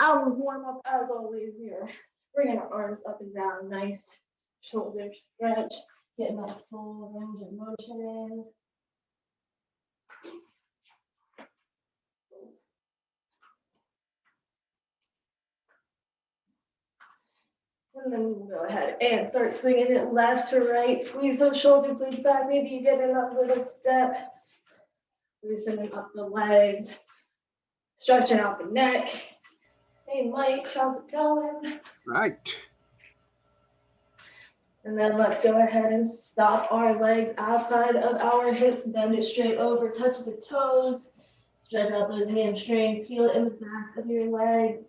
our warm up, as always, we are bringing our arms up and down, nice shoulder stretch, getting that full range of motion in. And then we'll go ahead and start swinging it left to right. Squeeze those shoulder blades back. Maybe you get in that little step. Loosening up the legs, stretching out the neck. Hey, Mike, how's it going? Right. And then let's go ahead and stop our legs outside of our hips. Bend it straight over, touch the toes. Stretch out those hamstrings. Feel it in the back of your legs.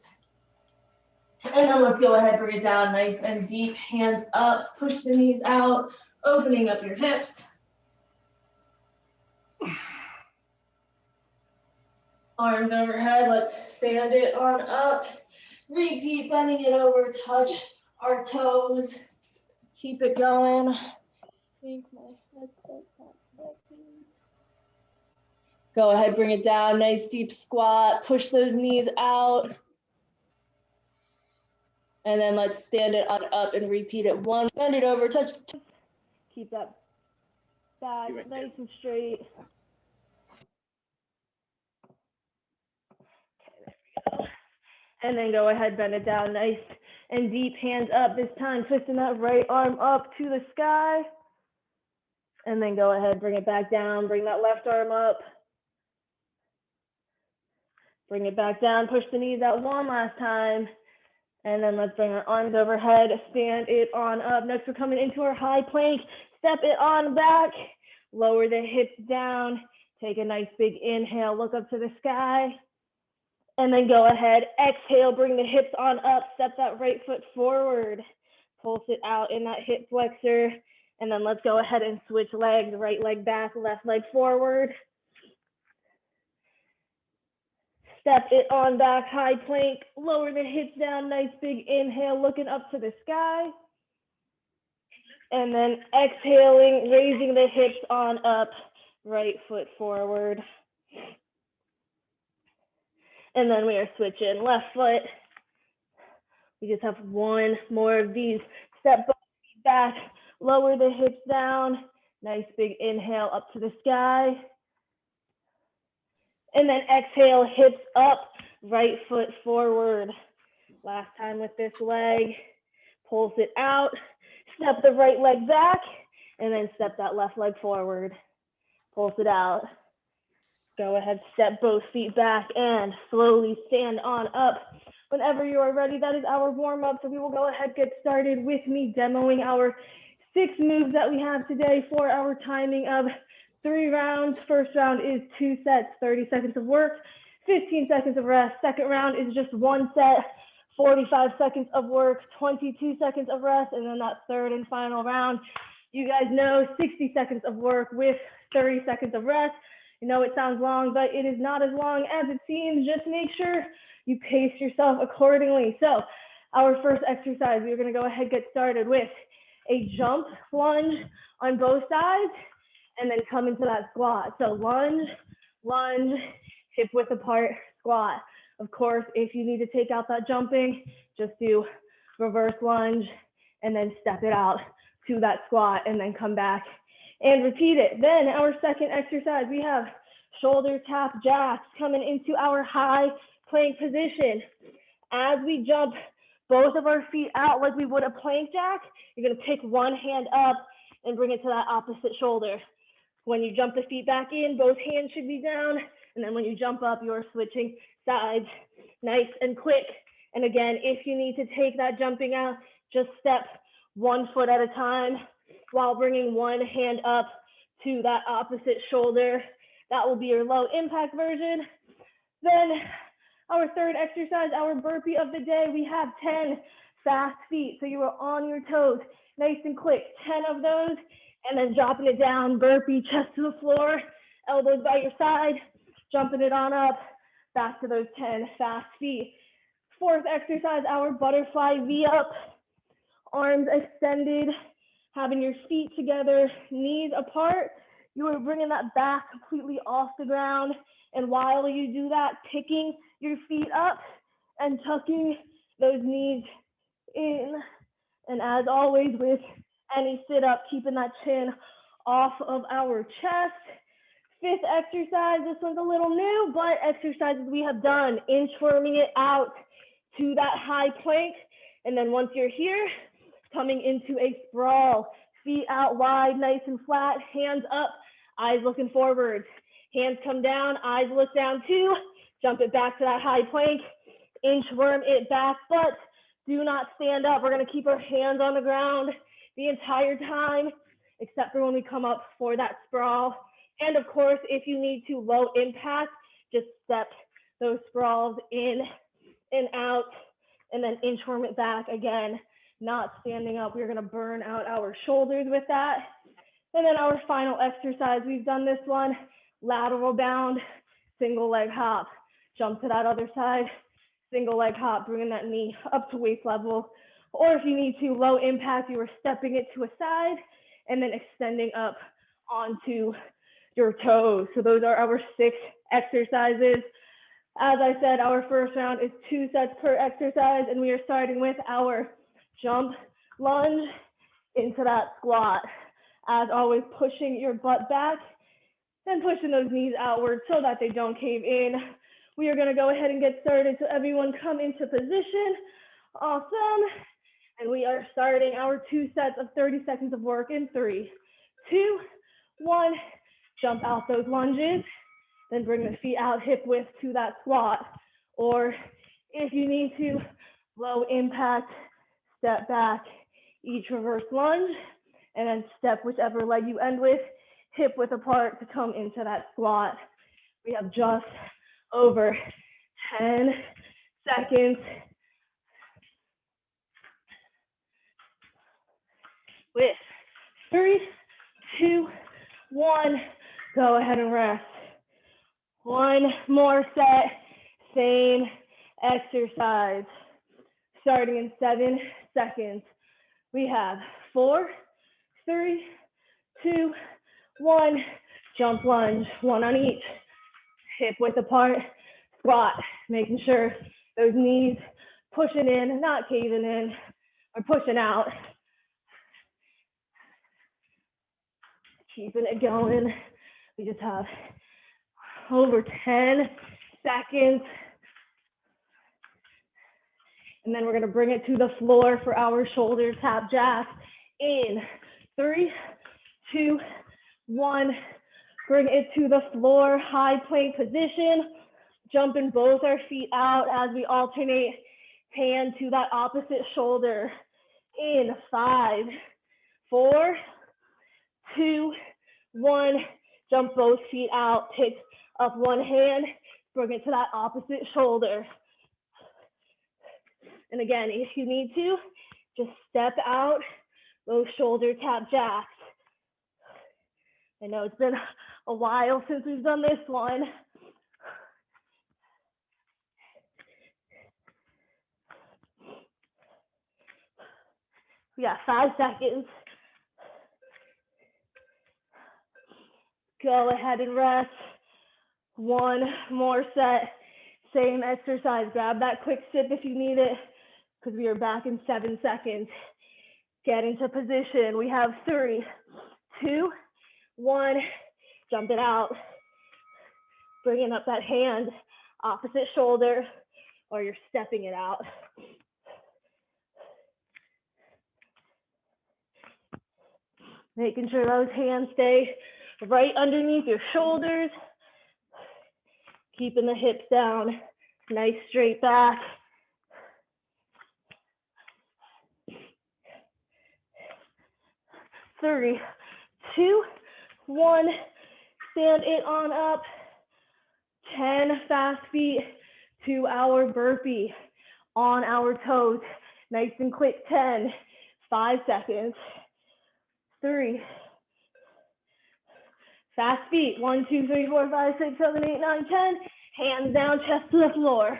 And then let's go ahead, bring it down nice and deep, hands up, push the knees out, opening up your hips. Arms overhead, let's stand it on up. Repeat, bending it over, touch our toes. Keep it going. I think my headset's not connecting. Go ahead, bring it down, nice deep squat, push those knees out. And then let's stand it on up and repeat it. One, bend it over, touch. Keep that back nice and straight. Okay, there we go. And then go ahead, bend it down nice and deep, hands up. This time, twisting that right arm up to the sky. And then go ahead, bring it back down, bring that left arm up. Bring it back down, push the knees out one last time. And then let's bring our arms overhead, stand it on up. Next, we're coming into our high plank. Step it on back, lower the hips down. Take a nice big inhale, look up to the sky. And then go ahead, exhale, bring the hips on up, step that right foot forward. Pulse it out in that hip flexor. And then let's go ahead and switch legs, right leg back, left leg forward. Step it on back, high plank, lower the hips down, nice big inhale, looking up to the sky. And then exhaling, raising the hips on up, right foot forward. And then we are switching left foot. We just have one more of these. Step both feet back, lower the hips down, nice big inhale up to the sky. And then exhale, hips up, right foot forward. Last time with this leg, pulse it out, step the right leg back, and then step that left leg forward. Pulse it out. Go ahead, step both feet back and slowly stand on up. Whenever you are ready, that is our warm up. So we will go ahead, get started with me demoing our 6 moves that we have today for our timing of 3 rounds. First round is 2 sets, 30 seconds of work, 15 seconds of rest. Second round is just 1 set, 45 seconds of work, 22 seconds of rest. And then that third and final round, you guys know, 60 seconds of work with 30 seconds of rest. You know, it sounds long, but it is not as long as it seems. Just make sure you pace yourself accordingly. So our first exercise, we're gonna go ahead and get started with a jump lunge on both sides, and then come into that squat. So lunge, lunge, hip width apart, squat. Of course, if you need to take out that jumping, just do reverse lunge and then step it out to that squat and then come back and repeat it. Then our second exercise, we have shoulder tap jacks coming into our high plank position. As we jump both of our feet out like we would a plank jack, you're gonna pick one hand up and bring it to that opposite shoulder. When you jump the feet back in, both hands should be down. And then when you jump up, you're switching sides, nice and quick. And again, if you need to take that jumping out, just step 1 foot at a time while bringing one hand up to that opposite shoulder. That will be your low impact version. Then our third exercise, our burpee of the day, we have 10 fast feet. So you are on your toes, nice and quick, 10 of those. And then dropping it down, burpee, chest to the floor, elbows by your side, jumping it on up, back to those 10 fast feet. Fourth exercise, our butterfly V up, arms extended, having your feet together, knees apart. You are bringing that back completely off the ground. And while you do that, picking your feet up and tucking those knees in. And as always with any sit-up, keeping that chin off of our chest. Fifth exercise, this one's a little new, but exercises we have done, inchworming it out to that high plank. And then once you're here, coming into a sprawl, feet out wide, nice and flat, hands up, eyes looking forward. Hands come down, eyes look down too. Jump it back to that high plank, inchworm it back, but do not stand up. We're gonna keep our hands on the ground the entire time, except for when we come up for that sprawl. And of course, if you need to low impact, just step those sprawls in and out, and then inchworm it back again, not standing up. We're gonna burn out our shoulders with that. And then our final exercise, we've done this one, lateral bound, single leg hop. Jump to that other side, single leg hop, bringing that knee up to waist level. Or if you need to, low impact, you are stepping it to a side and then extending up onto your toes. So those are our 6 exercises. As I said, our first round is 2 sets per exercise, and we are starting with our jump lunge into that squat. As always, pushing your butt back and pushing those knees outward so that they don't cave in. We are gonna go ahead and get started. So everyone come into position. Awesome. And we are starting our 2 sets of 30 seconds of work in 3, 2, 1. Jump out those lunges, then bring the feet out hip width to that squat. Or if you need to, low impact, step back, each reverse lunge, and then step whichever leg you end with, hip width apart to come into that squat. We have just over 10 seconds. With 3, 2, 1, go ahead and rest. One more set, same exercise. Starting in 7 seconds. We have 4, 3, 2, 1, jump lunge, 1 on each. Hip width apart, squat, making sure those knees pushing in, not caving in, or pushing out. Keeping it going. We just have over 10 seconds. And then we're gonna bring it to the floor for our shoulder tap jacks. In 3, 2, 1. Bring it to the floor, high plank position. Jumping both our feet out as we alternate hand to that opposite shoulder. In 5, 4, 2, 1. Jump both feet out, pick up one hand, bring it to that opposite shoulder. And again, if you need to, just step out those shoulder tap jacks. I know it's been a while since we've done this one. We got 5 seconds. Go ahead and rest. One more set. Same exercise. Grab that quick sip if you need it, because we are back in 7 seconds. Get into position. We have 3, 2, 1. Jump it out. Bringing up that hand, opposite shoulder, or you're stepping it out. Making sure those hands stay right underneath your shoulders. Keeping the hips down, nice straight back. Three, 2, 1, stand it on up. 10 fast feet to our burpee on our toes. Nice and quick, 10, 5 seconds. 3, fast feet, 1, 2, 3, 4, 5, 6, 7, 8, 9, 10. Hands down, chest to the floor.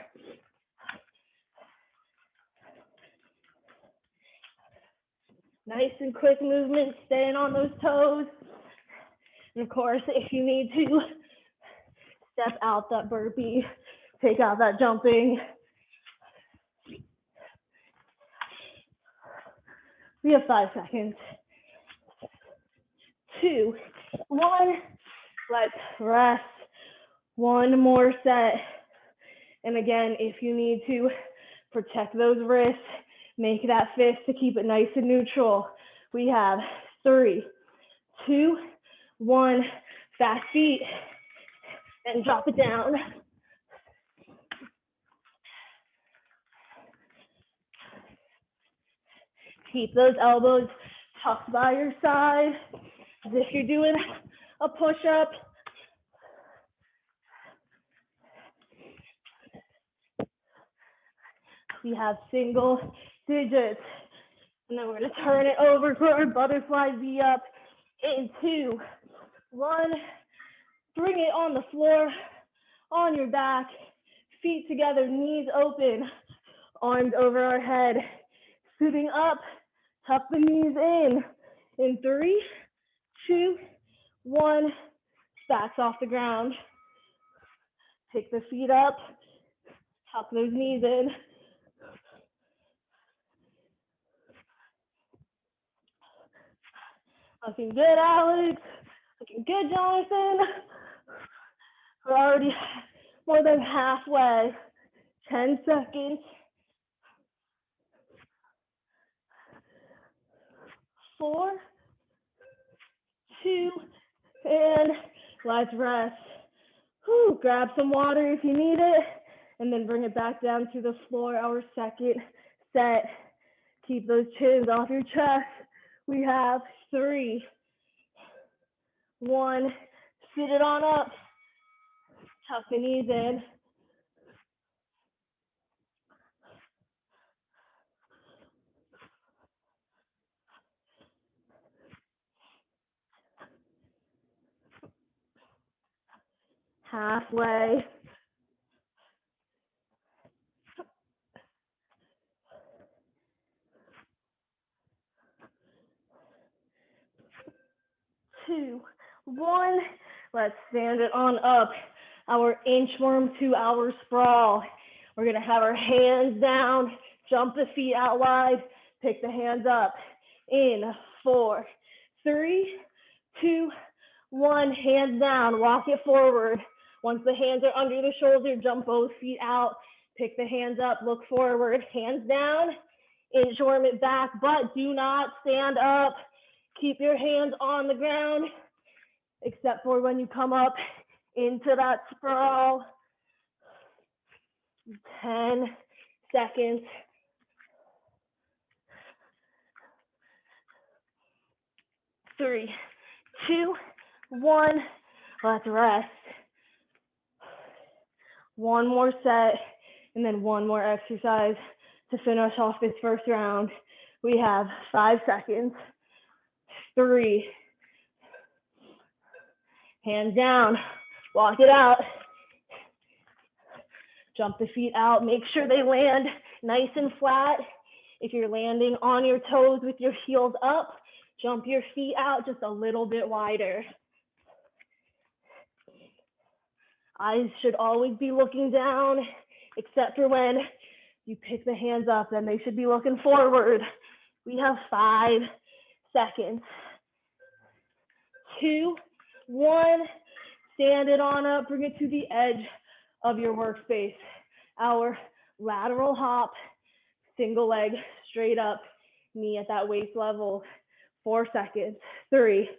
Nice and quick movement, staying on those toes. And of course, if you need to, step out that burpee, take out that jumping. We have 5 seconds. 2, 1. Let's rest. One more set. And again, if you need to protect those wrists, make that fist to keep it nice and neutral. We have 3, 2, 1. Fast feet. And drop it down. Keep those elbows tucked by your side, as if you're doing a push-up. We have single digits. And then we're gonna turn it over for our butterfly V up in 2, 1. Bring it on the floor, on your back, feet together, knees open, arms over our head, sitting up, tuck the knees in 3, 2, 1, backs off the ground. Pick the feet up, tuck those knees in. Looking good, Alex. Looking good, Jonathan. We're already more than halfway. 10 seconds. 4, 2, and let's rest. Whew, grab some water if you need it, and then bring it back down to the floor. Our second set. Keep those chins off your chest. We have 3, 1. Sit it on up. Tuck the knees in. Halfway. Two, 1. Let's stand it on up. Our inchworm to our sprawl. We're gonna have our hands down, jump the feet out wide, pick the hands up. In 4, 3, 2, 1. Hands down, walk it forward. Once the hands are under the shoulder, jump both feet out, pick the hands up, look forward, hands down, inchworm it back, but do not stand up. Keep your hands on the ground, except for when you come up into that sprawl. 10 seconds. 3, 2, 1. Let's rest. One more set, and then one more exercise to finish off this first round. We have 5 seconds. 3. Hands down, walk it out. Jump the feet out, make sure they land nice and flat. If you're landing on your toes with your heels up, jump your feet out just a little bit wider. Eyes should always be looking down, except for when you pick the hands up, then they should be looking forward. We have 5 seconds. 2, 1, stand it on up, bring it to the edge of your workspace. Our lateral hop, single leg, straight up, knee at that waist level. 4 seconds. 3,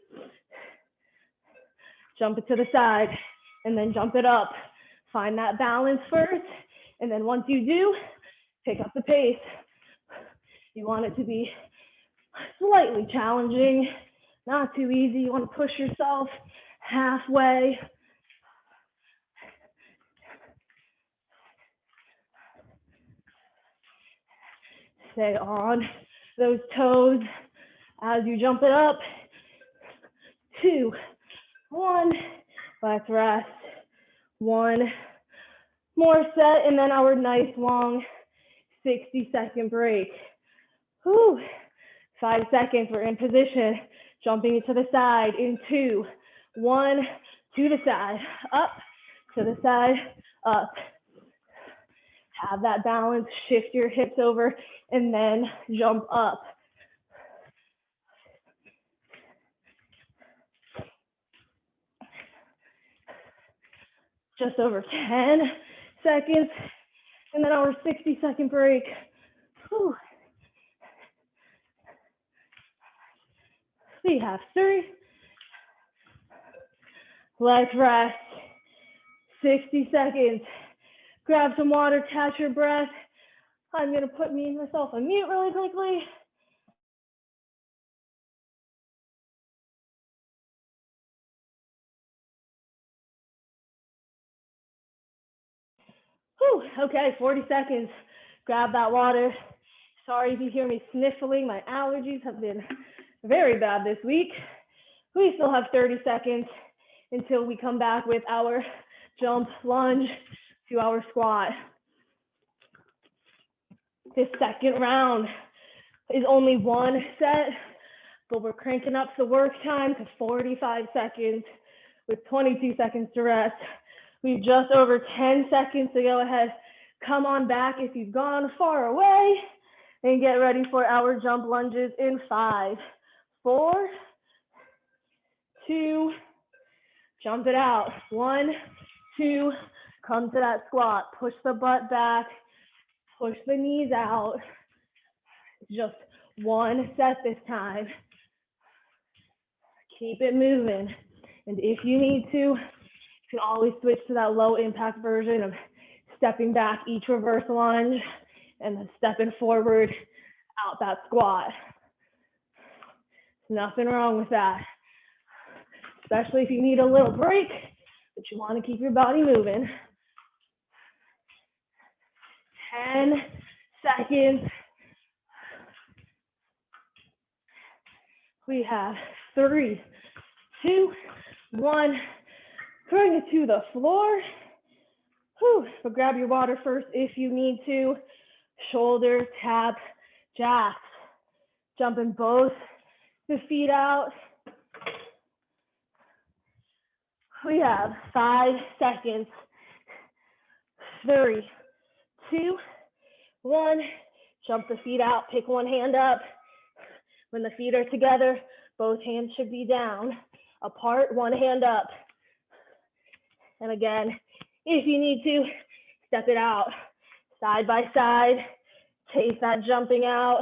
jump it to the side, and then jump it up. Find that balance first, and then once you do, pick up the pace. You want it to be slightly challenging, not too easy. You want to push yourself halfway. Stay on those toes as you jump it up. 2, 1, let's rest. 1 more set, and then our nice long 60-second break. Whew. 5 seconds, we're in position. Jumping it to the side in 2, 1, to the side, up, to the side, up. Have that balance, shift your hips over, and then jump up. just over 10 seconds, and then our 60-second break. Whew. We have 3. Let's rest. 60 seconds. Grab some water, catch your breath. I'm gonna put myself on mute really quickly. Whew. Okay, 40 seconds. Grab that water. Sorry if you hear me sniffling. My allergies have been very bad this week. We still have 30 seconds until we come back with our jump lunge to our squat. This second round is only 1 set, but we're cranking up the work time to 45 seconds with 22 seconds to rest. We've just over 10 seconds to go ahead. Come on back if you've gone far away, and get ready for our jump lunges in 5, 4, 2, jump it out. 1, 2, come to that squat. Push the butt back, push the knees out. Just 1 set this time. Keep it moving. And if you need to, you can always switch to that low impact version of stepping back each reverse lunge and then stepping forward out that squat. Nothing wrong with that, especially if you need a little break, but you want to keep your body moving. 10 seconds. We have 3, 2, 1. Bring it to the floor. Whew. But grab your water first if you need to. Shoulder tap jacks. Jumping both the feet out. We have 5 seconds. 3, 2, 1. Jump the feet out. Pick one hand up. When the feet are together, both hands should be down. Apart, one hand up. And again, if you need to, step it out. Side by side. Chase that jumping out.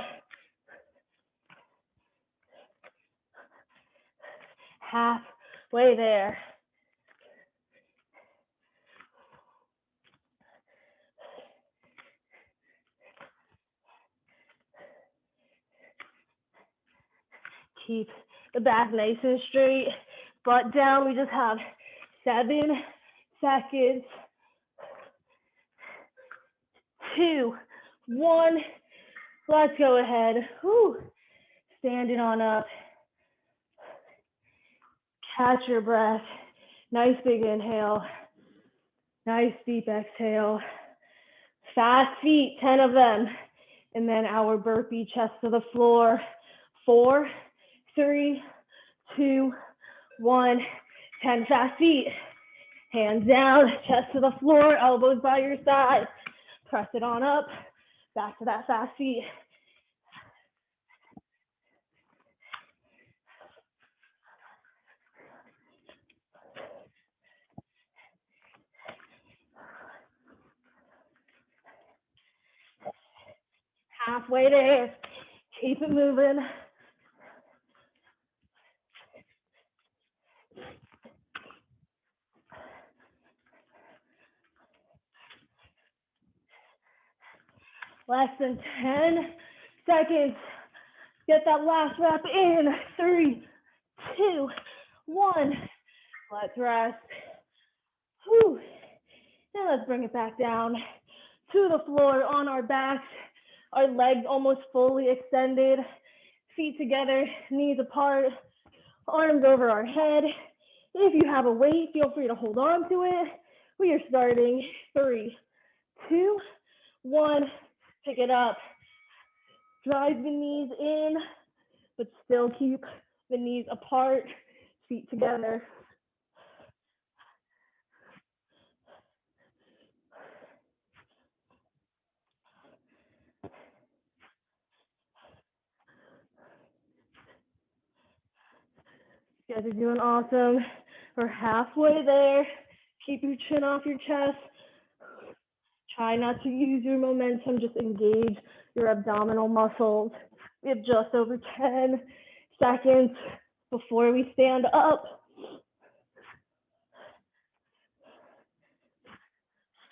Halfway there. Keep the back nice and straight. Butt down. We just have 7 seconds. 2, 1. Let's go ahead. Whew. Standing on up. Catch your breath. Nice big inhale. Nice deep exhale. Fast feet, 10 of them. And then our burpee, chest to the floor. 4, 3, 2, 1. 10 fast feet. Hands down, chest to the floor, elbows by your side. Press it on up. Back to that fast feet. Halfway there. Keep it moving. Less than 10 seconds. Get that last rep in. 3, 2, 1. Let's rest. Whew. Now let's bring it back down to the floor on our backs. Our legs almost fully extended. Feet together, knees apart, arms over our head. If you have a weight, feel free to hold on to it. We are starting. 3, 2, 1. Pick it up. Drive the knees in, but still keep the knees apart, feet together. You guys are doing awesome. We're halfway there. Keep your chin off your chest. Try not to use your momentum, just engage your abdominal muscles. We have just over 10 seconds before we stand up.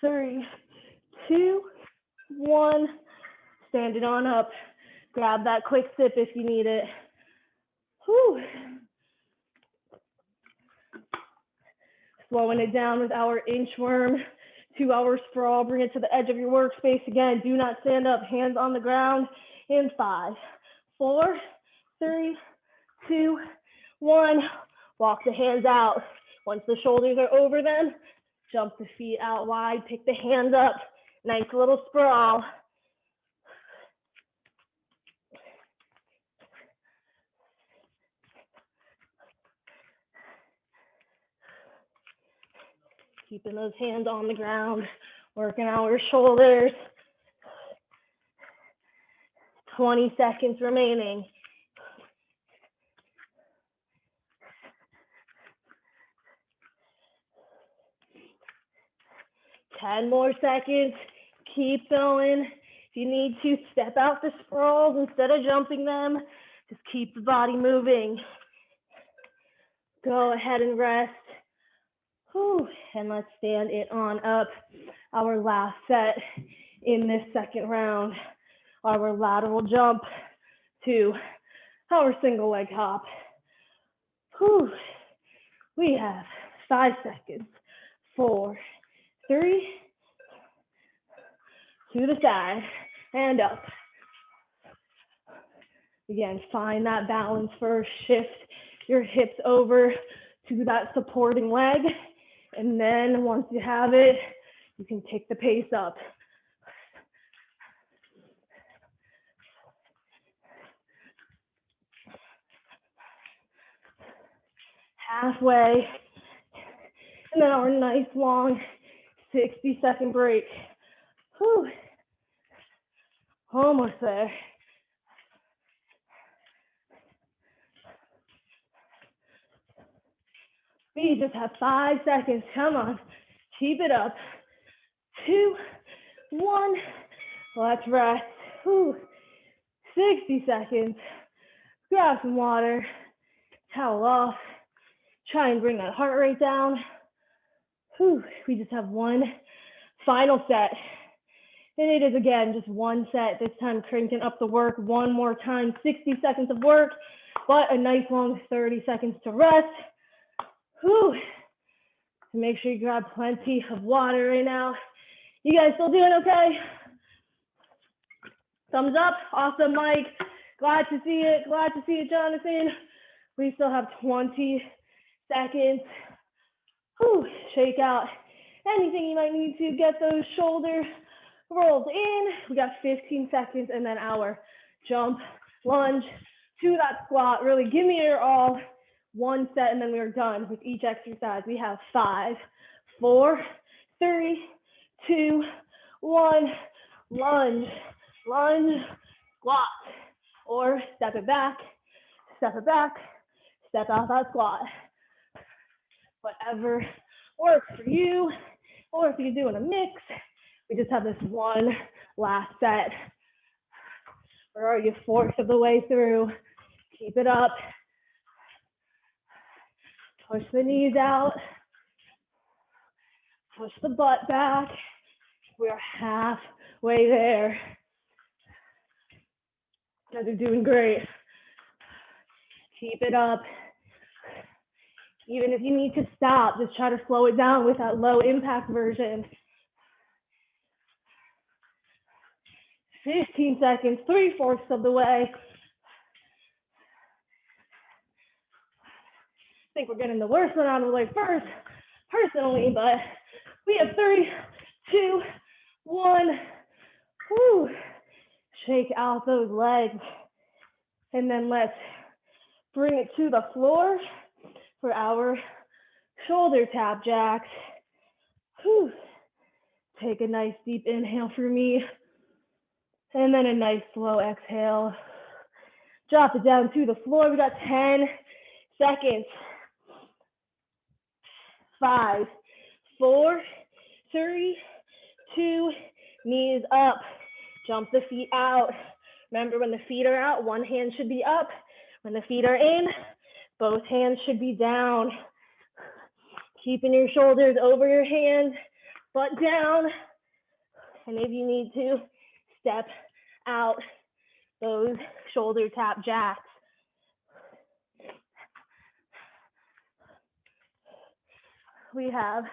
3, 2, 1. Stand it on up. Grab that quick sip if you need it. Whew. Slowing it down with our inchworm. 2-hour sprawl. Bring it to the edge of your workspace. Again, do not stand up. Hands on the ground. In 5, 4, 3, 2, 1. Walk the hands out. Once the shoulders are over them, jump the feet out wide. Pick the hands up. Nice little sprawl. Keeping those hands on the ground, working our shoulders. 20 seconds remaining. Ten more seconds. Keep going. If you need to, step out the sprawls instead of jumping them. Just keep the body moving. Go ahead and rest. Whew. And let's stand it on up. Our last set in this second round. Our lateral jump to our single leg hop. Whew. We have 5 seconds. 4, 3, to the side and up. Again, find that balance first. Shift your hips over to that supporting leg. And then once you have it, you can take the pace up. Halfway. And then our nice long 60-second break. Whew. Almost there. We just have 5 seconds. Come on. Keep it up. 2, 1. Let's rest. Whew. 60 seconds. Grab some water. Towel off. Try and bring that heart rate down. Whew. We just have one final set. And it is, again, just one set. This time cranking up the work one more time. 60 seconds of work, but a nice long 30 seconds to rest. Whew. So make sure you grab plenty of water right now. You guys still doing okay? Thumbs up. Awesome, Mike. Glad to see it. Glad to see it, Jonathan. We still have 20 seconds. Whew. Shake out anything you might need to get those shoulder rolls in. We got 15 seconds and then our jump, lunge to that squat. Really give me your all. One set and then we are done with each exercise. We have 5, 4, 3, 2, 1. Lunge, lunge, squat. Or step it back, step out that squat. Whatever works for you. Or if you're doing a mix, we just have this one last set. Where are you? 1/4 of the way through. Keep it up. Push the knees out. Push the butt back. We're halfway there. You guys are doing great. Keep it up. Even if you need to stop, just try to slow it down with that low impact version. 15 seconds, 3/4 of the way. I think we're getting the worst one out of the way first, personally, but we have 3, 2, 1. Whew. Shake out those legs. And then let's bring it to the floor for our shoulder tap jacks. Whew. Take a nice deep inhale for me. And then a nice slow exhale. Drop it down to the floor. We got 10 seconds. 5, 4, 3, 2, knees up. Jump the feet out. Remember, when the feet are out, one hand should be up. When the feet are in, both hands should be down. Keeping your shoulders over your hands, butt down. And if you need to, step out those shoulder tap jacks. We have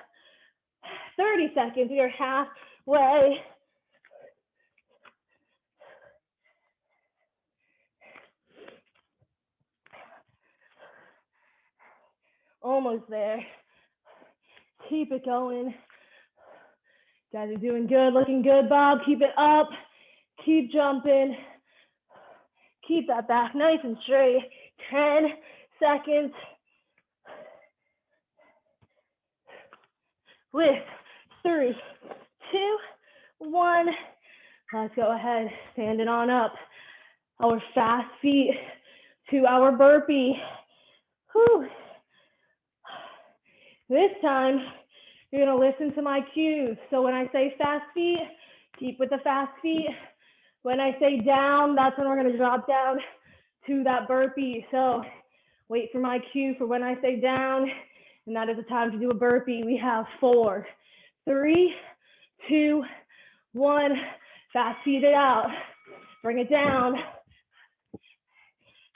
30 seconds. We are halfway. Almost there. Keep it going. Guys are doing good, looking good, Bob. Keep it up. Keep jumping. Keep that back nice and straight. 10 seconds. With 3, 2, 1. Let's go ahead, stand it on up. Our fast feet to our burpee. Whew. This time, you're gonna listen to my cues. So when I say fast feet, keep with the fast feet. When I say down, that's when we're gonna drop down to that burpee. So wait for my cue for when I say down, and that is the time to do a burpee. We have 4, 3, 2, 1. Fast feet it out. Bring it down.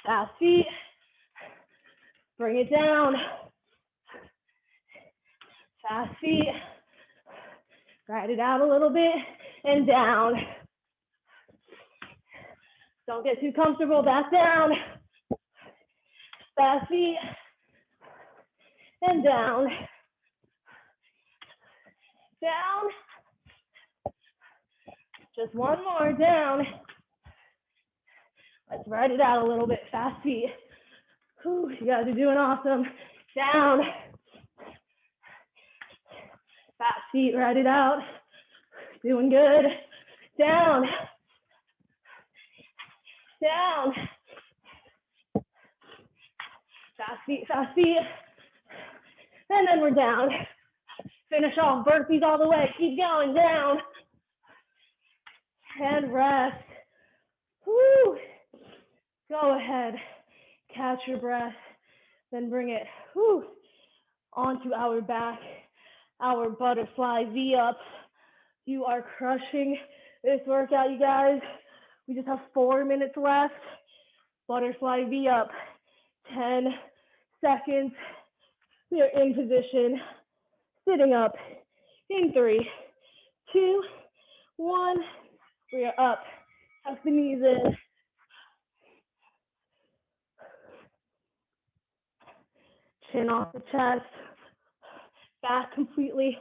Fast feet. Bring it down. Fast feet. Ride it out a little bit and down. Don't get too comfortable. Back down. Fast feet and down. Down. Just one more, down. Let's ride it out a little bit. Fast feet. Whew, you guys are doing awesome. Down. Fast feet, ride it out. Doing good. Down. Down. Fast feet, fast feet. And then we're down. Finish off burpees all the way. Keep going, down. And rest. Woo. Go ahead. Catch your breath. Then bring it onto our back. Our butterfly V-ups. You are crushing this workout, you guys. We just have 4 minutes left. Butterfly V-up. 10 seconds. We are in position. Sitting up. In 3, 2, 1. We are up. Tuck the knees in. Chin off the chest. Back completely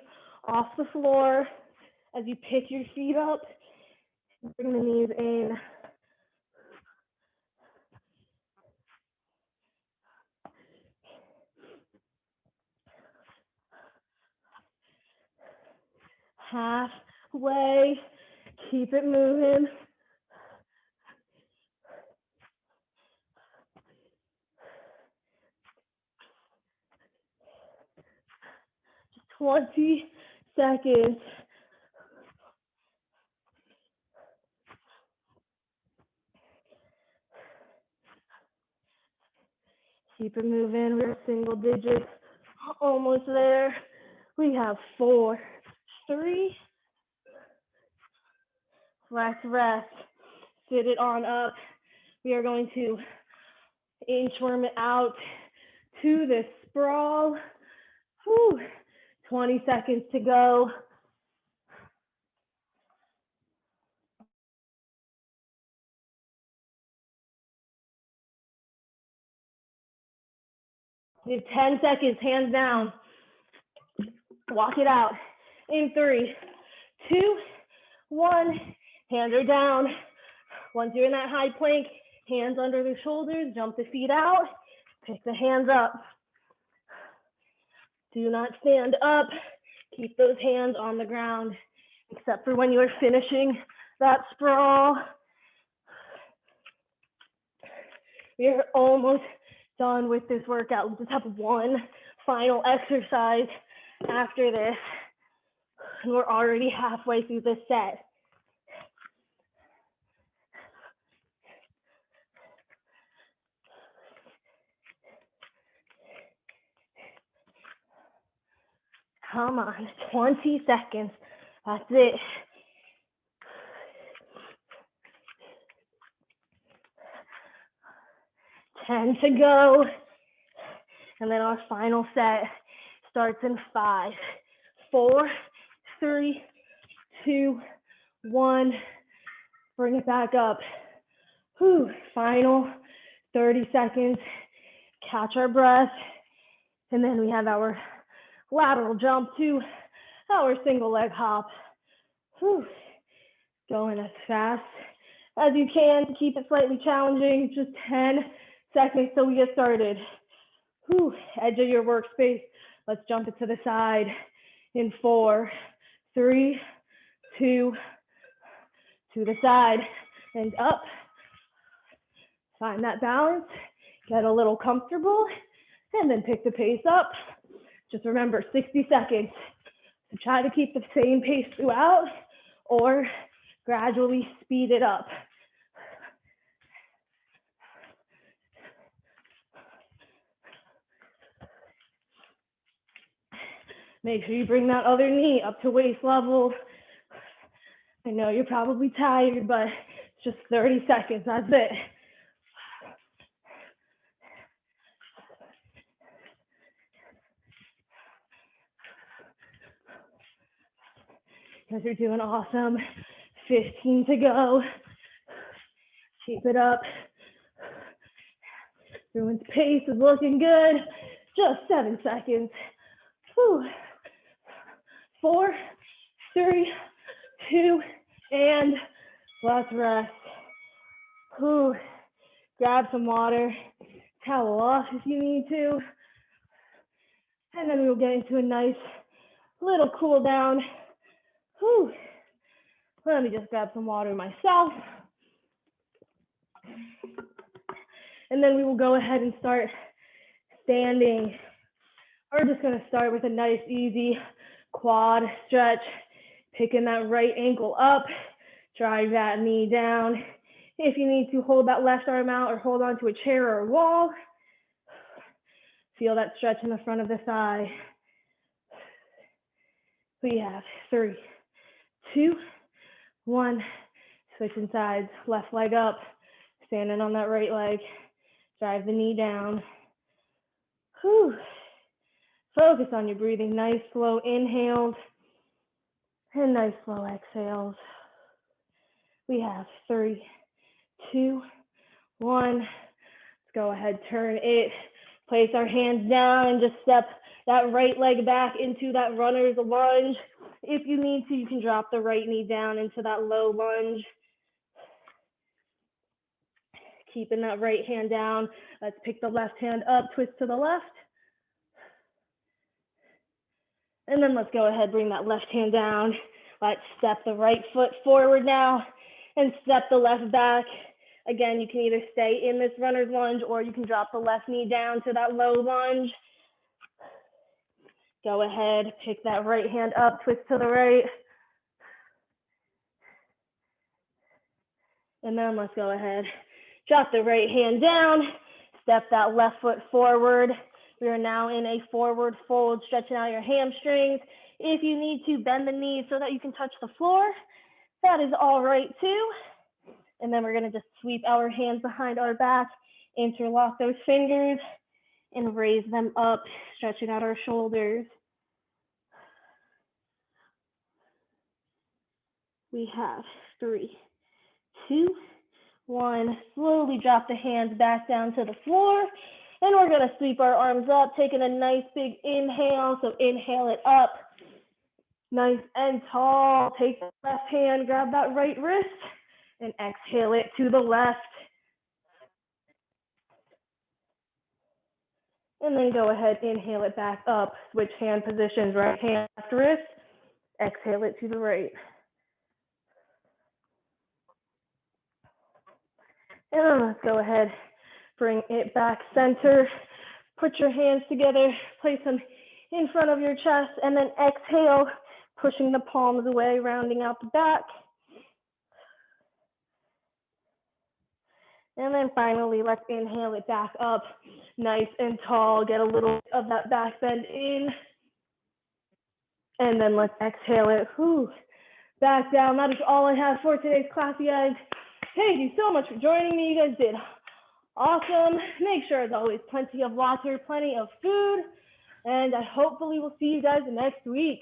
off the floor. As you pick your feet up, bring the knees in. Halfway. Keep it moving. Just 20 seconds. Keep it moving. We're single digits. Almost there. We have 4, 3. Let's rest. Sit it on up. We are going to inchworm it out to the sprawl. Whew. 20 seconds to go. You have 10 seconds, hands down. Walk it out. In 3, 2, 1. Hands are down. Once you're in that high plank, hands under the shoulders, jump the feet out, pick the hands up. Do not stand up. Keep those hands on the ground, except for when you are finishing that sprawl. We are almost done with this workout. We just have one final exercise after this. And we're already halfway through this set. Come on, 20 seconds. That's it. Ten to go. And then our final set starts in 5, 4, 3, 2, 1. Bring it back up. Whew. Final 30 seconds. Catch our breath. And then we have our lateral jump to our single leg hop. Whew. Going as fast as you can to keep it slightly challenging. Just 10 seconds till we get started. Whew. Edge of your workspace. Let's jump it to the side in 4, 3, 2, to the side and up. Find that balance, get a little comfortable, and then pick the pace up. Just remember, 60 seconds. So try to keep the same pace throughout or gradually speed it up. Make sure you bring that other knee up to waist level. I know you're probably tired, but it's just 30 seconds, that's it. Guys are doing awesome. 15 to go. Keep it up. Everyone's pace is looking good. Just 7 seconds. Whew. 4, 3, 2, and let's rest. Whew. Grab some water, towel off if you need to, and then we'll get into a nice little cool down. Whew. Let me just grab some water myself. And then we will go ahead and start standing. We're just going to start with a nice, easy quad stretch, picking that right ankle up, drive that knee down. If you need to, hold that left arm out or hold onto a chair or a wall. Feel that stretch in the front of the thigh. We have 3, 2, 1. Switching sides, left leg up, standing on that right leg. Drive the knee down. Whew. Focus on your breathing. Nice slow inhales and nice slow exhales. We have 3, 2, 1. Let's go ahead, turn it. Place our hands down and just step that right leg back into that runner's lunge. If you need to, you can drop the right knee down into that low lunge. Keeping that right hand down. Let's pick the left hand up, twist to the left. And then let's go ahead, bring that left hand down. Let's step the right foot forward now and step the left back. Again, you can either stay in this runner's lunge or you can drop the left knee down to that low lunge. Go ahead, pick that right hand up, twist to the right. And then let's go ahead, drop the right hand down, step that left foot forward. We are now in a forward fold, stretching out your hamstrings. If you need to, bend the knees so that you can touch the floor. That is all right too. And then we're gonna just sweep our hands behind our back, interlock those fingers, and raise them up, stretching out our shoulders. We have 3, 2, 1. Slowly drop the hands back down to the floor. And we're gonna sweep our arms up, taking a nice big inhale. So inhale it up, nice and tall. Take the left hand, grab that right wrist, and exhale it to the left. And then go ahead, inhale it back up. Switch hand positions, right hand, left wrist. Exhale it to the right. And then let's go ahead, bring it back center. Put your hands together, place them in front of your chest, and then exhale, pushing the palms away, rounding out the back. And then finally, let's inhale it back up, nice and tall. Get a little of that back bend in. And then let's exhale it, back down. That is all I have for today's class, you guys. Thank you so much for joining me. You guys did awesome. Make sure, as always, plenty of water, plenty of food. And I hopefully will see you guys next week.